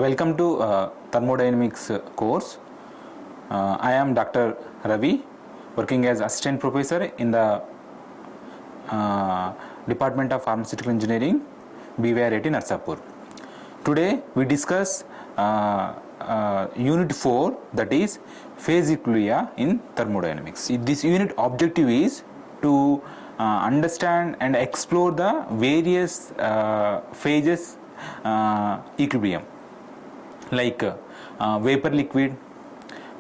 Welcome to Thermodynamics course. I am Dr. Ravi, working as Assistant Professor in the Department of Pharmaceutical Engineering, BVR in Narsapur. Today we discuss Unit 4, that is Phase Equilibria in Thermodynamics. This unit objective is to understand and explore the various phases equilibrium, like vapor liquid,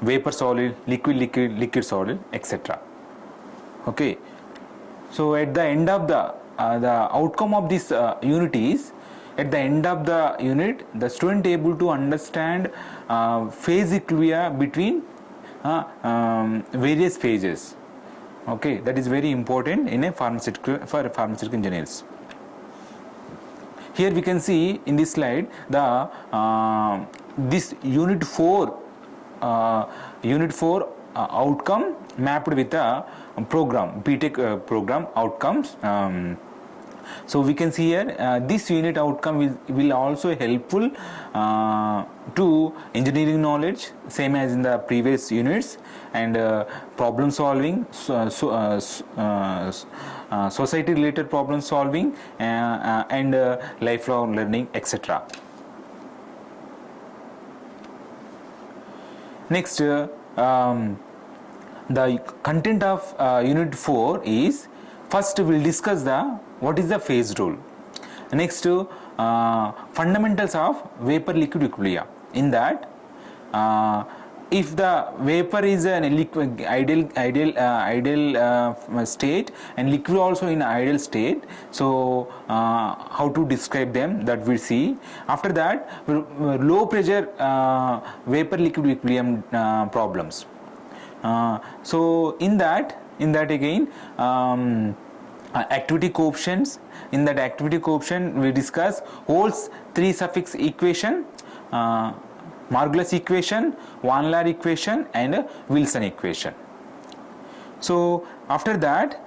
vapor solid, liquid liquid, liquid solid, etc. Okay, so at the end of the outcome of this unit is, at the end of the unit the student able to understand phase equilibria between various phases. Okay, that is very important in a pharmaceutical engineers. Here we can see in this slide the this unit 4 outcome mapped with a program, BTech program outcomes. So we can see here this unit outcome will also helpful to engineering knowledge, same as in the previous units, and problem solving, society related problem solving, and lifelong learning, etc. Next, the content of unit 4 is, first we will discuss what is the phase rule. Next, fundamentals of vapor liquid equilibria. In that, if the vapor is an ideal state and liquid also in ideal state, so how to describe them, that we'll see. After that, low pressure vapor liquid equilibrium problems. So in that again, activity coefficients. In that activity coefficient we discuss Holt's 3 suffix equation, Margulis equation, Van Laer equation, and Wilson equation. So after that,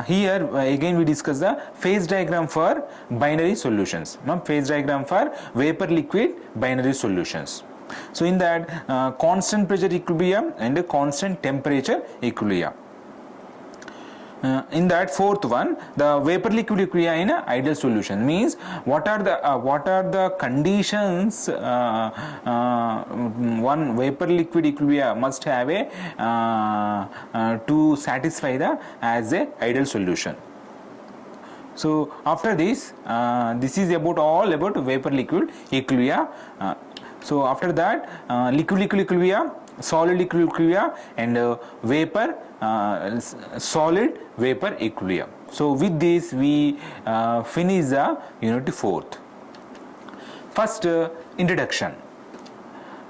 here again we discuss the phase diagram for binary solutions, phase diagram for vapor liquid binary solutions. So in that, constant pressure equilibrium and constant temperature equilibrium. In that fourth one, the vapor liquid equilibria in ideal solution means what are the conditions one vapor liquid equilibria must have to satisfy as a ideal solution. So after this, this is all about vapor liquid equilibria. So after that, liquid equilibria, solid equilibria, and vapor solid vapor equilibrium. So with this we finish the unit 4th. First, introduction.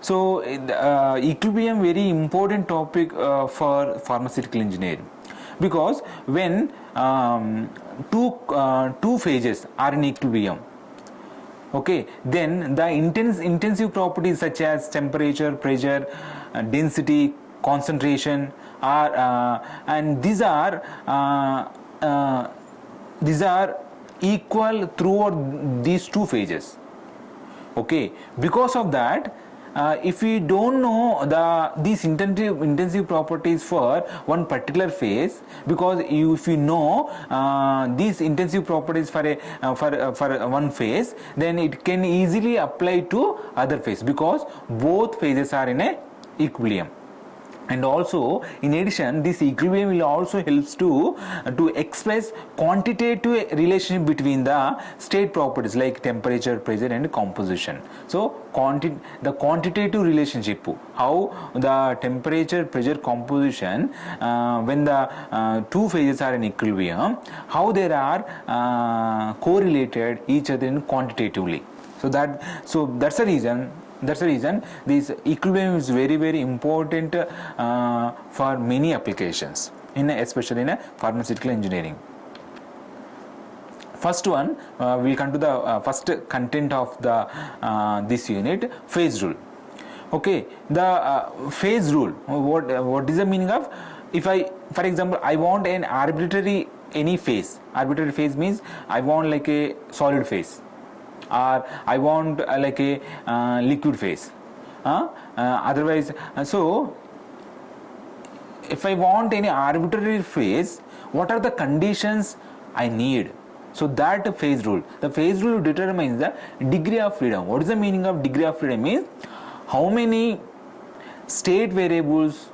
So equilibrium very important topic for pharmaceutical engineering, because when two phases are in equilibrium, okay, then the intensive properties such as temperature, pressure, density, concentration are and these are equal throughout these two phases. Okay, because of that, if we don't know these intensive properties for one particular phase, because if you know these intensive properties for one phase, then it can easily apply to other phase, because both phases are in a equilibrium. And also, in addition, this equilibrium will also helps to express quantitative relationship between the state properties like temperature, pressure, and composition. So the quantitative relationship, how the temperature, pressure, composition, when the two phases are in equilibrium, how they are correlated each other in quantitatively. So that's the reason this equilibrium is very, very important for many applications, especially in pharmaceutical engineering. First one, we'll come to the first content of this unit, phase rule. Okay, the phase rule, what is the meaning of? If for example, I want an arbitrary phase. Arbitrary phase means I want like a solid phase. or I want like a liquid phase. Otherwise, so if I want any arbitrary phase, what are the conditions I need? So that phase rule, the phase rule determines the degree of freedom. What is the meaning of degree of freedom? Means how many state variables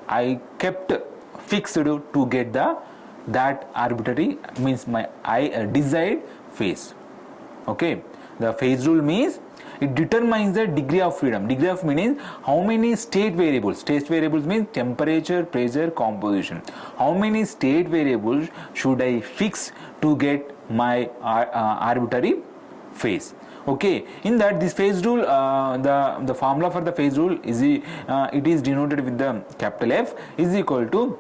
I kept fixed to get that arbitrary, means my desired phase. Okay, the phase rule means it determines the degree of freedom. Degree of means how many state variables. State variables means temperature, pressure, composition. How many state variables should I fix to get my arbitrary phase? Okay, in that this phase rule, the formula for the phase rule is it is denoted with the capital F is equal to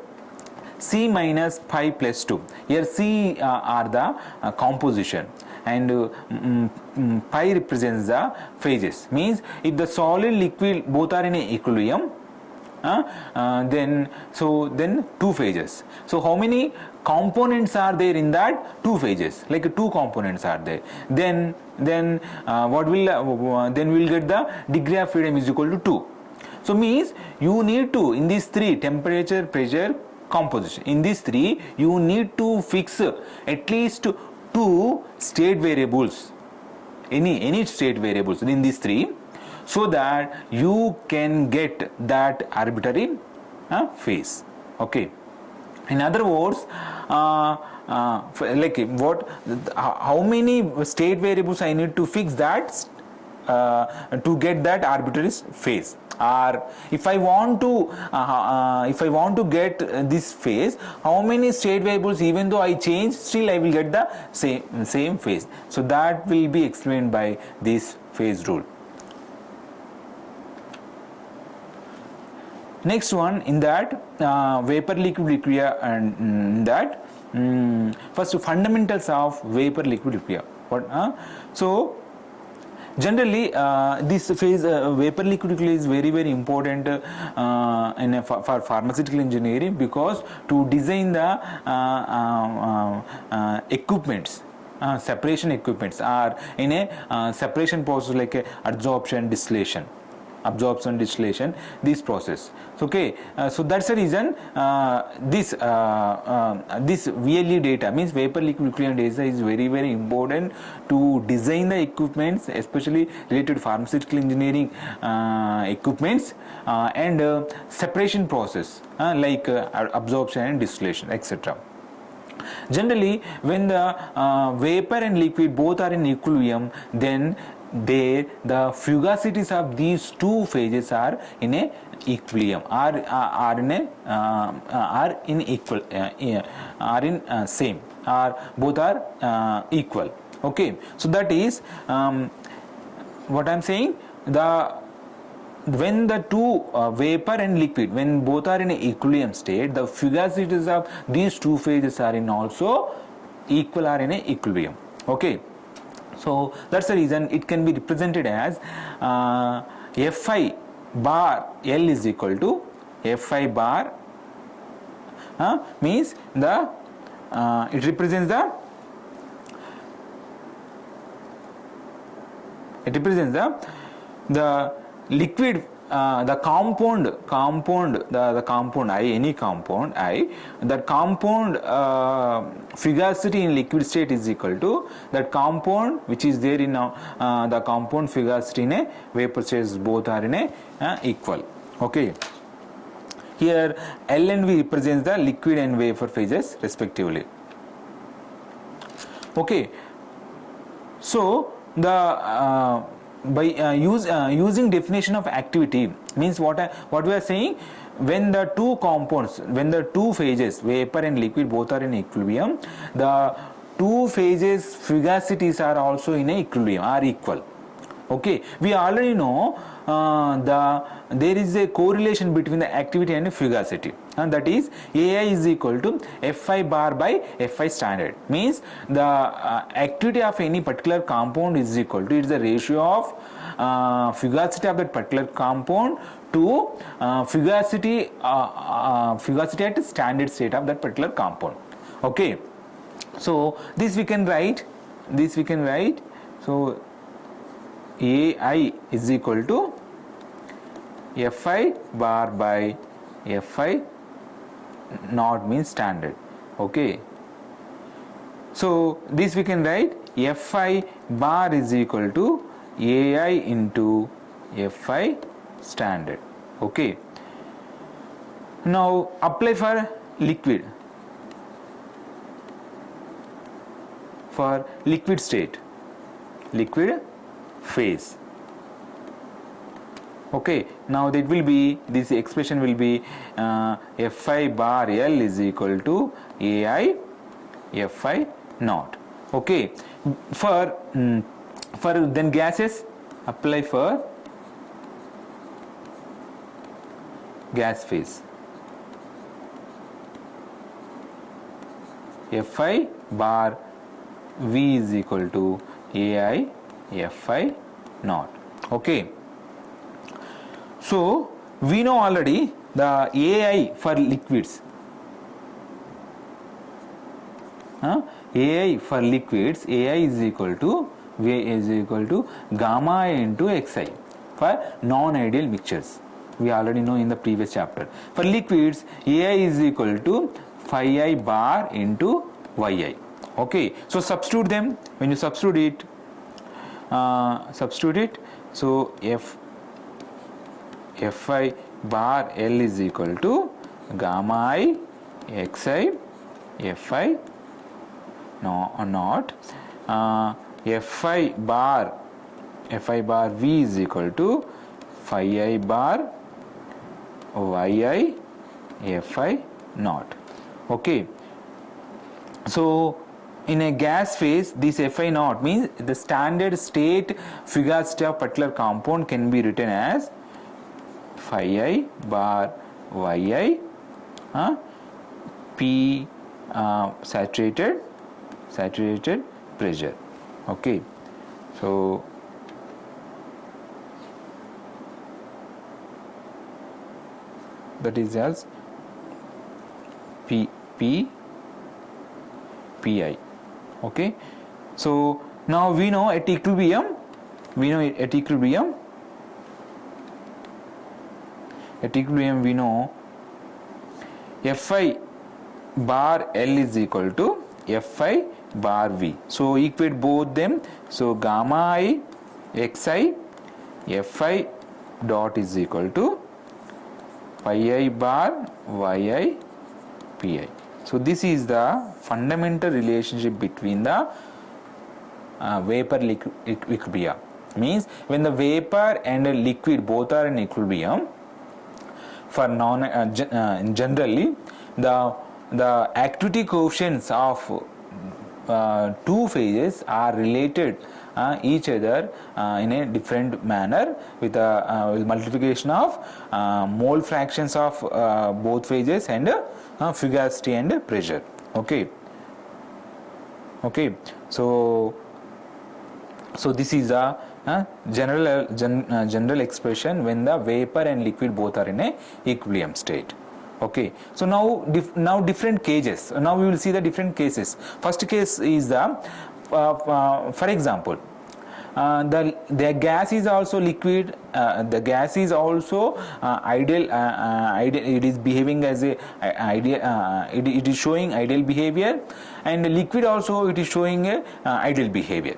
C minus pi plus 2. Here C are the composition, and pi represents the phases. Means if the solid liquid both are in equilibrium, then two phases. So how many components are there in that? Two phases, like two components are there. Then what will then we'll get the degree of freedom is equal to 2. So means you need to, in these three, temperature, pressure, composition, in these three you need to fix at least two state variables, any state variables in these three, so that you can get that arbitrary phase. Okay, in other words, like what, how many state variables I need to fix that to get that arbitrary phase, or if I want to get this phase, how many state variables, even though I change, still I will get the same phase. So that will be explained by this phase rule. Next one, in that vapor liquid equilibria, and in that first fundamentals of vapor liquid equilibria. So generally this phase vapor liquid equilibrium is very important for pharmaceutical engineering, because to design the equipments, separation equipments are in a separation process, like absorption, distillation, this process. Okay, so that's the reason this VLE data, means vapor liquid equilibrium data, is very important to design the equipments, especially related to pharmaceutical engineering equipments, and separation process, like absorption and distillation, etc. Generally, when the vapor and liquid both are in equilibrium, then the fugacities of these two phases are in a equilibrium, are in same, or both are equal. Okay, so that is what I am saying. When the two vapor and liquid, when both are in an equilibrium state, the fugacities of these two phases are in also equal, are in an equilibrium. Okay, so that's the reason it can be represented as Fi bar L is equal to Fi bar, means the it represents the liquid, the compound I, any compound I, that compound fugacity in liquid state is equal to that compound which is there in the compound fugacity in a vapor state, both are in a equal. Okay, here L and V represents the liquid and vapor phases respectively. Okay, so the by using definition of activity, means what we are saying, when the two compounds, when the two phases, vapor and liquid, both are in equilibrium, the two phases fugacities are also in equilibrium, are equal. Okay, we already know there is a correlation between the activity and fugacity, and that is AI is equal to Fi bar by Fi standard, means the activity of any particular compound is equal to, it is the ratio of fugacity of that particular compound to fugacity at standard state of that particular compound. Okay, so this we can write, so AI is equal to Fi bar by Fi naught means standard. Okay, so this we can write Fi bar is equal to AI into Fi standard. Okay, now apply for liquid, for liquid state, liquid phase. Okay, now that will be, this expression will be Fi bar L is equal to AI Fi naught. Okay, for then gases, apply for gas phase. Fi bar V is equal to AI Fi naught. Okay, so we know already the AI for liquids. AI for liquids, AI is equal to V is equal to gamma I into Xi for non-ideal mixtures. We already know in the previous chapter. For liquids, AI is equal to phi I bar into Yi. Okay, so substitute them. When you substitute it, so Fi bar L is equal to gamma I Xi Fi naught, Fi bar V is equal to phi I bar Yi Fi naught. Okay, so in a gas phase, this Fi naught means the standard state fugacity of particular compound can be written as phi I bar Yi P saturated pressure. Okay, so that is as Pi. Okay, so now we know at equilibrium, we know Fi bar L is equal to Fi bar V. So equate both them. So gamma I Xi Fi dot is equal to phi I bar Yi Pi. So this is the fundamental relationship between the vapor equilibria. Means when the vapor and a liquid both are in equilibrium, for generally the activity coefficients of two phases are related each other in a different manner with multiplication of mole fractions of both phases and fugacity and pressure. Okay, so this is a general expression when the vapor and liquid both are in a equilibrium state. Okay, so now different cases. Now we will see the different cases. First case is the for example, the gas is also liquid, the gas is also ideal, it is behaving as a ideal, it is showing ideal behavior, and the liquid also it is showing a ideal behavior.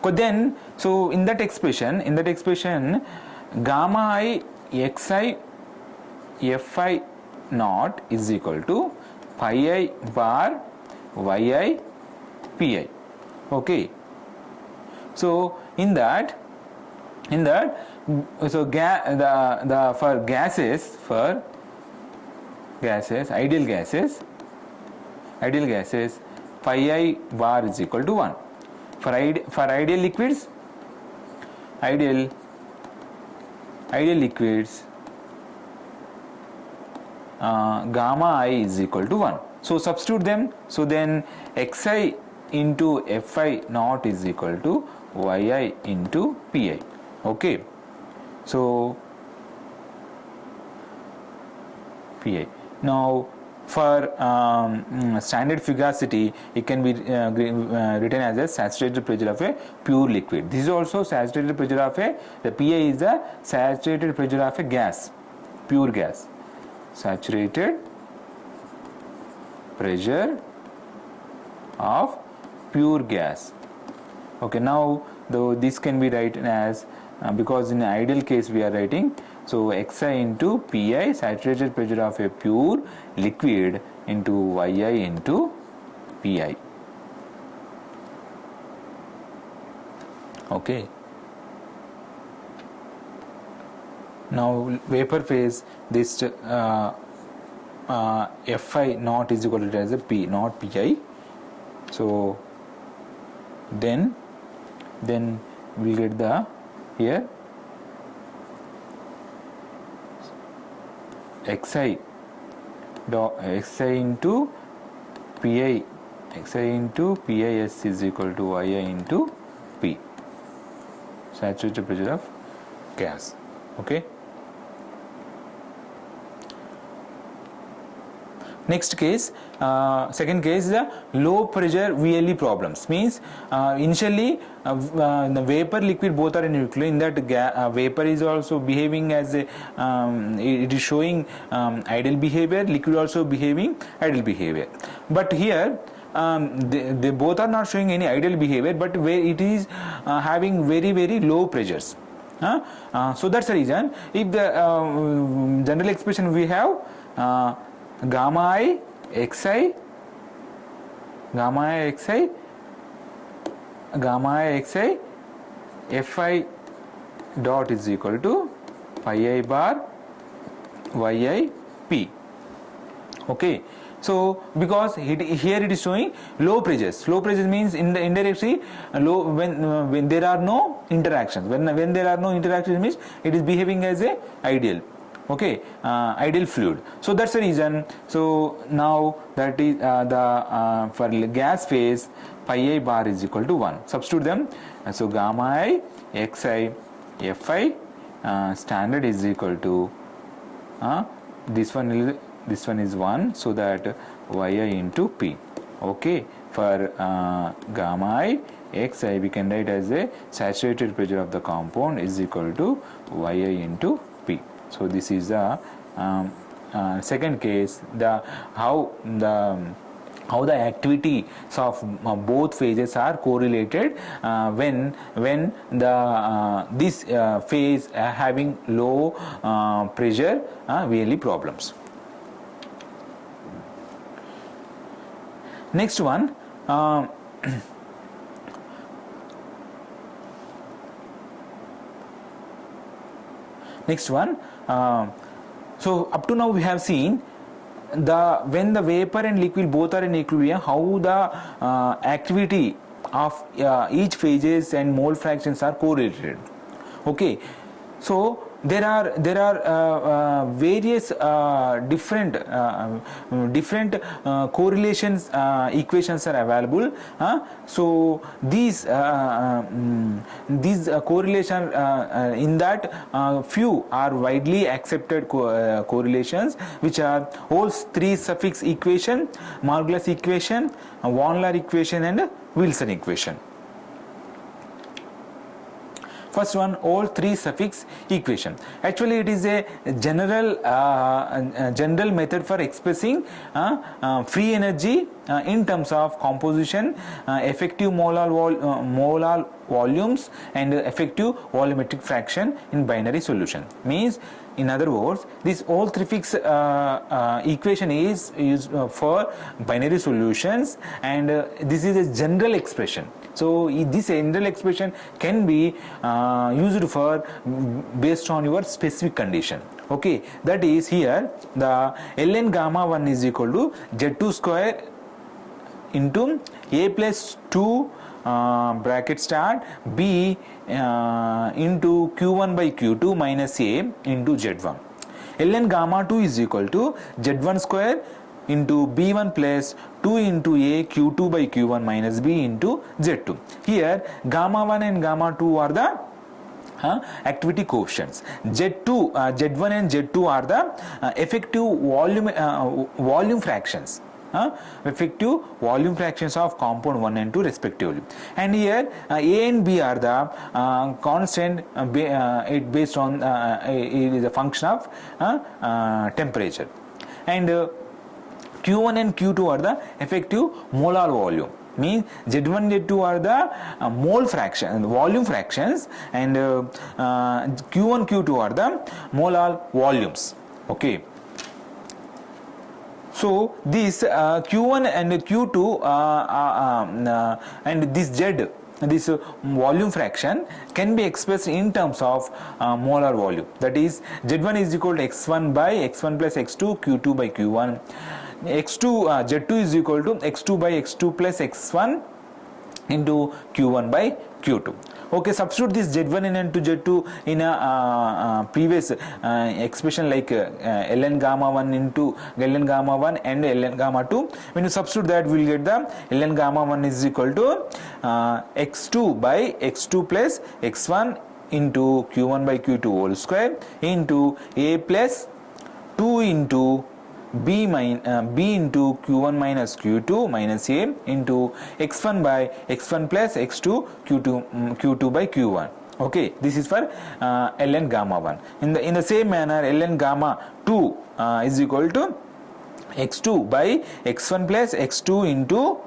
Then so in that expression gamma I Xi Fi naught is equal to phi I bar Yi Pi. Okay, so in that so for gases, ideal gases phi I bar is equal to 1. For ideal liquids, gamma I is equal to 1. So substitute them. So then Xi into Fi naught is equal to Yi into Pi. Okay, so Pi. Now for standard fugacity, it can be written as a saturated pressure of a pure liquid. This is also saturated pressure of the PI is the saturated pressure of a gas, pure gas. Saturated pressure of pure gas. Okay, now though this can be written as because in the ideal case we are writing, so Xi into Pi, saturated pressure of a pure liquid, into Yi into Pi. Okay. Now vapor phase, this Fi naught is equal to as a P not Pi. So then we'll get the here Xi into Pi, Xi into Pis is equal to Yi into P, saturated pressure of gas. Okay. Next case, second case is the low pressure VLE problems. Means initially the vapor liquid both are in equilibrium. In that vapor is also behaving as a it is showing ideal behavior, liquid also behaving ideal behavior. But here they both are not showing any ideal behavior, but where it is having very low pressures. So that's the reason. If the general expression we have gamma I xi Fi dot is equal to pi I bar Yi P. Okay. So because here it is showing low pressures. Low pressures means in the indirectly low when there are no interactions. When there are no interactions means it is behaving as a ideal. Okay, ideal fluid. So that's the reason. So now that is the for gas phase pi I bar is equal to 1. Substitute them. So gamma I xi Fi standard is equal to this one is 1, so that Yi into P. Okay, for gamma I xi we can write as a saturated pressure of the compound is equal to Yi into P. So this is the second case, how the activities of both phases are correlated when the this phase having low pressure VLE problems. Next one. Next one. So up to now we have seen when the vapor and liquid both are in equilibrium, how the activity of each phases and mole fractions are correlated. Okay, so there are various different correlations equations are available. So these correlation in that few are widely accepted correlations, which are Ol's 3 suffix equation, Margulis equation, Von Laer equation, and Wilson equation. First one, Ol's 3 suffix equation. Actually, it is a general method for expressing free energy in terms of composition, effective molar volumes, and effective volumetric fraction in binary solution. Means, in other words, this Ol's 3 suffix equation is used for binary solutions, and this is a general expression. So this general expression can be used for based on your specific condition. Okay, that is here the ln gamma 1 is equal to Z2 square into A plus 2 bracket start B into Q1 by Q2 minus A into Z1. ln gamma 2 is equal to Z1 square into B1 plus 2 into A Q2 by Q1 minus B into Z2. Here gamma 1 and gamma 2 are the activity coefficients. Z1 and Z2 are the effective volume fractions. Effective volume fractions of compound 1 and 2 respectively, and here A and B are the constant it based on it is a function of temperature, and Q1 and Q2 are the effective molar volume. Means Z1 Z2 are the mole fraction volume fractions, and Q1 Q2 are the molar volumes. Okay, so this Q1 and Q2 and this Z, this volume fraction can be expressed in terms of molar volume. That is, Z1 is equal to x1 by x1 plus x2, Q2 by Q1. Z2 is equal to x2 by x2 plus x1 into Q1 by Q2. Okay, substitute this Z1 and Z2 in a previous expression like ln gamma 1 into ln gamma 1 and ln gamma 2. When you substitute that, we will get the ln gamma 1 is equal to x2 by x2 plus x1 into Q1 by Q2 whole square into a plus 2 into b into Q1 minus Q2 minus a into x1 by x1 plus x2 Q2 by Q1. Okay, this is for ln gamma 1. In the same manner, ln gamma 2 is equal to x2 by x1 plus x2 into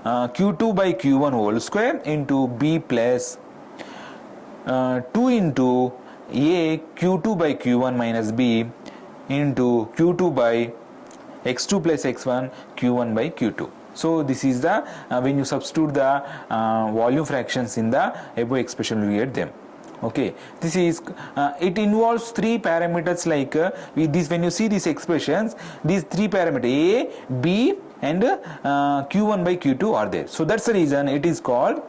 Q2 by Q1 whole square into b plus 2 into a Q2 by Q1 minus b into Q2 by x2 plus x1 Q1 by Q2. So this is the when you substitute the volume fractions in the above expression, you get them. Okay, this is it involves three parameters like this. When you see these expressions, these three parameters A, B and Q1 by Q2 are there. So that's the reason it is called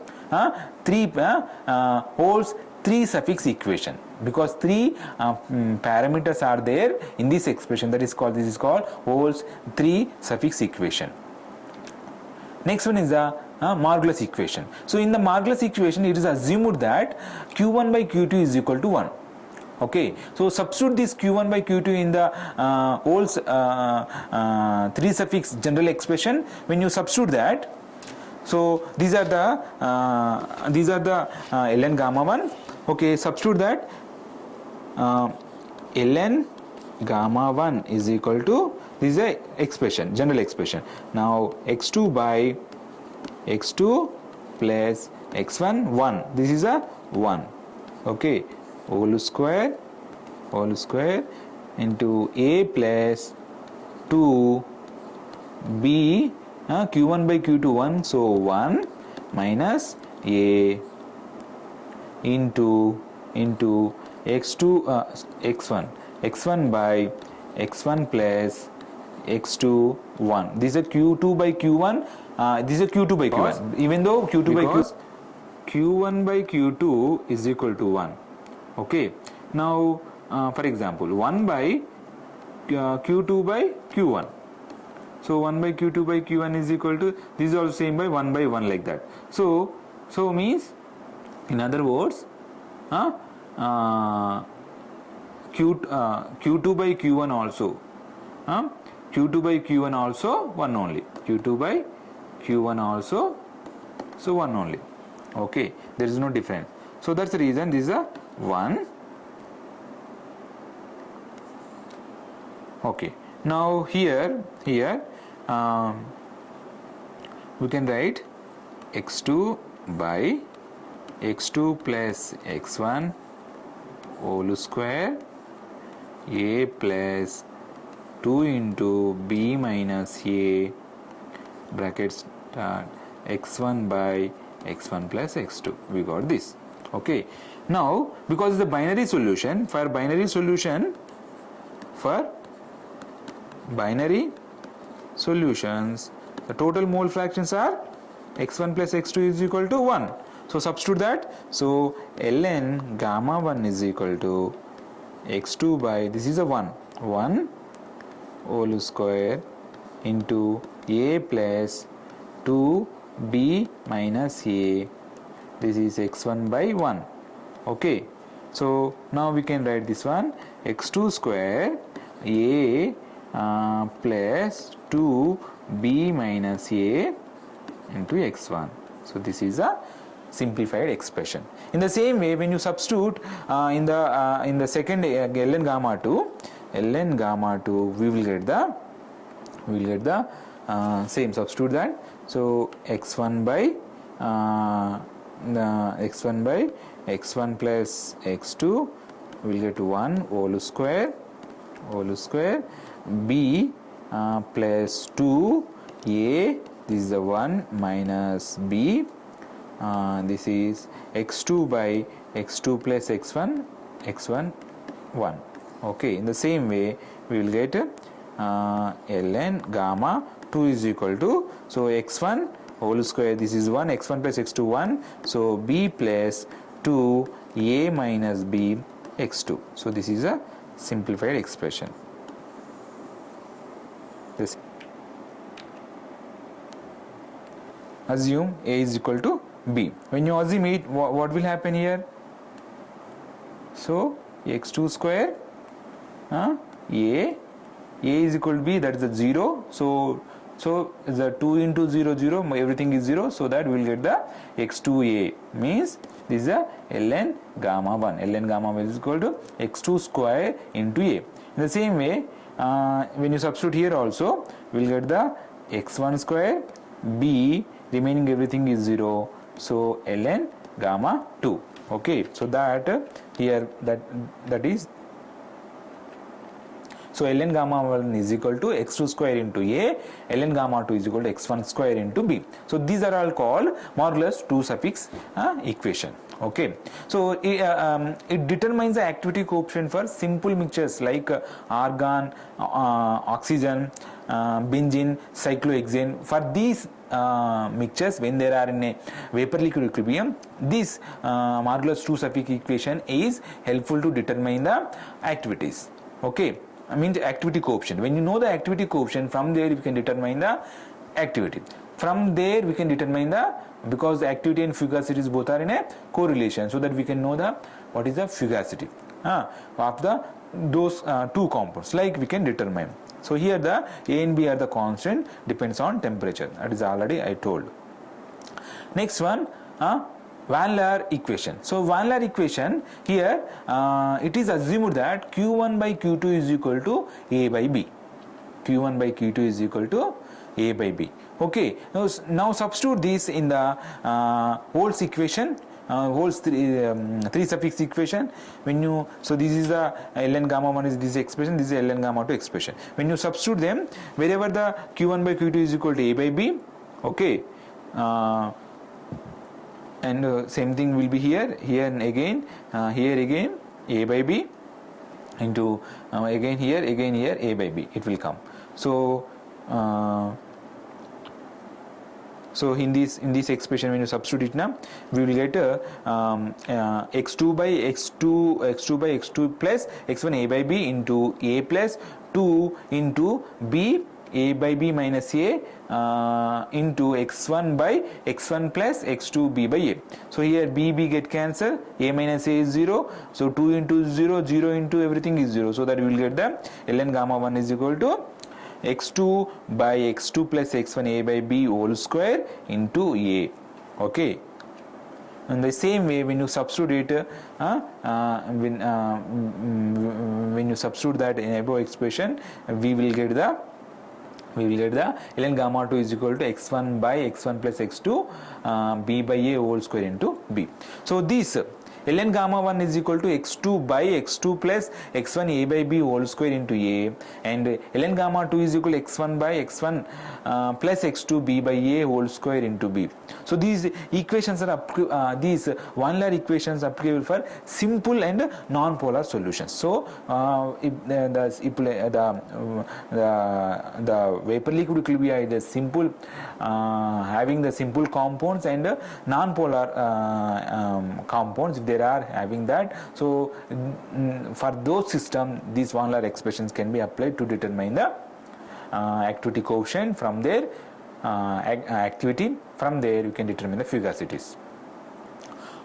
three suffix equation, because three parameters are there in this expression. This is called Hol's three suffix equation. Next one is the Margulis equation. So in the Margulis equation, it is assumed that Q1 by Q2 is equal to 1. Okay, so substitute this Q1 by Q2 in the Hol's three suffix general expression. When you substitute that, so these are the ln gamma 1. Okay, substitute that ln gamma 1 is equal to, this is a expression, general expression. Now x2 by x2 plus x1 1. This is a 1. Okay, whole square into a plus 2 b Q1 by Q2 1. So 1 minus a into x2 x1 by x1 plus x2 1. This is a Q2 by Q1. This is a Q2 by Q1. Even though Q1 by Q2 is equal to 1. Okay. Now, for example, 1 by Q2 by Q1. So 1 by Q2 by Q1 is equal to, this is also same by 1 by 1 like that. So means, in other words, Q2 by Q1 also, Q2 by Q1 also 1 only. Q2 by Q1 also, so 1 only. Okay, there is no difference. So that's the reason this is a 1. Okay. Now here we can write x2 by x2 plus x1 whole square a plus 2 into b minus a brackets start x1 by x1 plus x2. We got this. Okay. Now because the binary solution, for binary solutions, the total mole fractions are x1 plus x2 is equal to 1. So substitute that. So ln gamma 1 is equal to x2 by, this is a 1 whole square into a plus 2b minus a. This is x1 by 1. Okay. So now we can write this one, x2 square a plus 2b minus a into x1. So this is a simplified expression. In the same way, when you substitute in the second ln gamma 2, we will get the same, substitute that. So x1 by x1 plus x2 will get 1 whole square b plus 2 a, this is the 1 minus b, this is x2 by x2 plus x1 1. Okay, in the same way we will get ln gamma 2 is equal to, so x1 whole square, this is 1, x1 plus x2 1, so b plus 2 a minus b x2. So this is a simplified expression. This assume a is equal to b. When you assume it, what will happen here? So x2 square a is equal to b, that is the 0. So the 2 into 0 0, everything is 0, so that we will get the x2a, means this is a ln gamma 1. Ln gamma 1 is equal to x2 square into a. In the same way, when you substitute here also, we will get the x1 square b, remaining everything is 0, so ln gamma 2. Okay, so that here that is, so ln gamma 1 is equal to x2 square into a, ln gamma 2 is equal to x1 square into b. So these are all called modulus 2 suffix equation. Okay, so it determines the activity coefficient for simple mixtures like argon, oxygen, benzene, cyclohexane. For these mixtures, when they are in a vapor liquid equilibrium, this modulus 2 suffix equation is helpful to determine the activities. Okay, I mean the activity coefficient. When you know the activity coefficient, from there we can determine the activity. From there we can determine the, because the activity and fugacity both are in a correlation, so that we can know the what is the fugacity of the those two compounds, like we can determine. So here the a and b are the constant, depends on temperature, that is already I told. Next one, Van Laer equation. So Van Laer equation, here it is assumed that q1 by q2 is equal to a by b. q1 by q2 is equal to a by b. Okay, now substitute this in the Holt's equation, Holt's three suffix equation. When you, so this is the ln gamma 1 is this expression, this is ln gamma 2 expression. When you substitute them, wherever the q1 by q2 is equal to a by b, okay, and same thing will be here and again, here again a by b into again here a by b, it will come. So so in this expression, when you substitute it now, we will get x2 by x2 plus x1 a by b into a plus 2 into b a by b minus a into x1 by x1 plus x2 b by a. So here b get cancelled, a minus a is 0, so 2 into 0, 0 into everything is 0, so that we will get the ln gamma 1 is equal to x2 by x2 plus x1 a by b whole square into a. Okay, in the same way, when you substitute when you substitute that in above expression, we will get the ln gamma 2 is equal to x1 by x1 plus x2 b by a whole square into b. So this ln gamma 1 is equal to x2 by x2 plus x1 a by b whole square into a, and ln gamma 2 is equal to x1 by x1 plus x2 b by a whole square into b. So these equations are these Van Laer equations are applicable for simple and non-polar solutions. So if the vapor liquid equilibria is the simple having the simple compounds and non-polar compounds, if there are having that, so for those systems these Van Laer expressions can be applied to determine the activity coefficient. From there activity, from there you can determine the fugacities.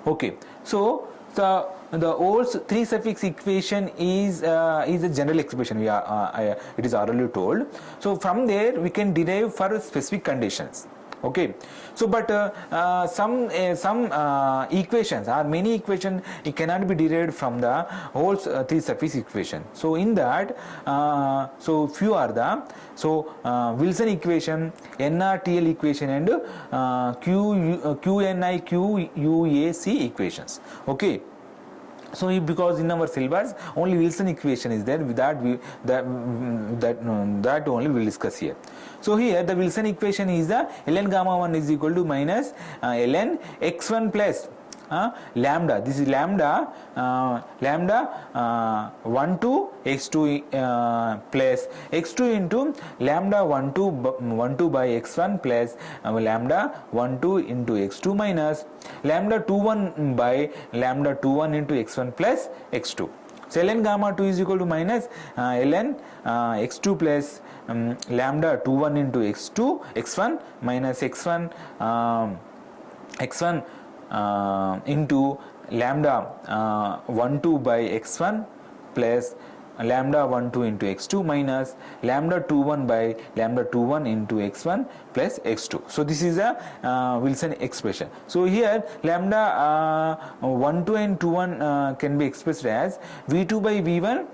Okay, so the the whole 3 suffix equation is a general expression, it is already told. So from there we can derive for specific conditions. Okay, so but some equations or many equations, it cannot be derived from the whole 3 suffix equation. So in that, so few are the Wilson equation, NRTL equation, and QNI QUAC equations. Okay. So because in our syllabus only Wilson equation is there, with that that only we will discuss here. So here the Wilson equation is the ln gamma 1 is equal to minus ln x1 plus lambda. This is lambda 1 to x2 plus x2 into lambda 1 2 by x1 plus lambda 1 2 into x2 minus lambda 2 1 by lambda 2 1 into x1 plus x2. So ln gamma 2 is equal to minus ln x2 plus lambda 2 1 into x1 minus x1 into lambda 1 2 by x1 plus lambda 1 2 into x2 minus lambda 2 1 by lambda 2 1 into x1 plus x2. So this is a Wilson expression. So here lambda 1 2 and 2 1 can be expressed as v2 by v1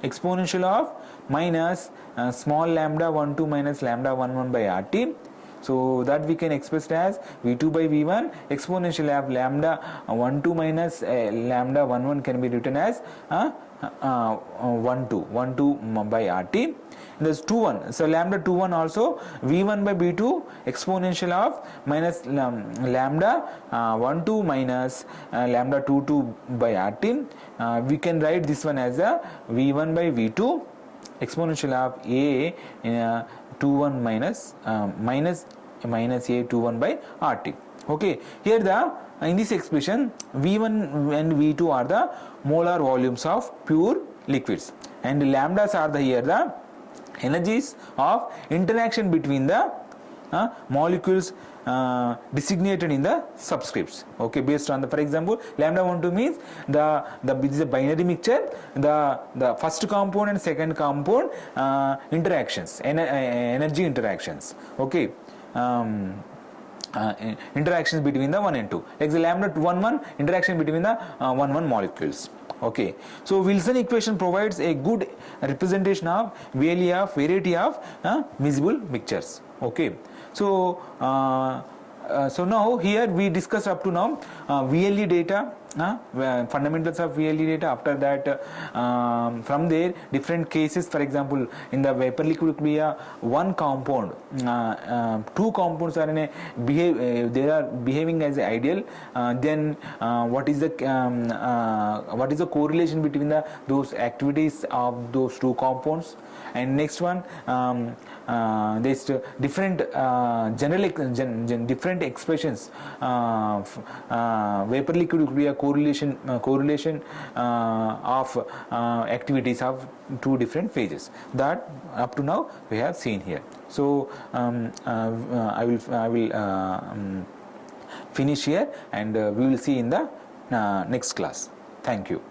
exponential of minus small lambda 1 2 minus lambda 1 1 by rt. So that we can express as v2 by v1 exponential of lambda 1 2 minus lambda 1 1 can be written as 1 2 by rt. There's 2 1. So lambda 2 1 also v1 by v2 exponential of minus lambda 1 2 minus lambda 2 2 by rt. We can write this one as a v1 by v2 exponential of a 2 1 minus a 2 1 by rt. Okay, here in this expression v1 and v2 are the molar volumes of pure liquids, and lambdas are the energies of interaction between the molecules designated in the subscripts. Okay, based on the, for example, lambda 1 2 means this is a binary mixture, the first compound and second compound interactions, energy interactions. Okay, interactions between the 1 and 2, like the lambda 1 1 interaction between the 1 1 molecules. Okay, so Wilson equation provides a good representation of variety of miscible mixtures. Okay, so so now here we discussed up to now VLE data, fundamentals of VLE data. After that, from there different cases, for example in the vapor liquid equilibria, one compound, two compounds are they are behaving as ideal, then what is the correlation between those activities of those two compounds. And next one, there's different different expressions, vapor liquid equilibria correlation of activities of two different phases, that up to now we have seen here. So I will finish here, and we will see in the next class. Thank you.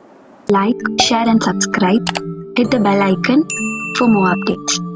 Like, share and subscribe. Hit the bell icon for more updates.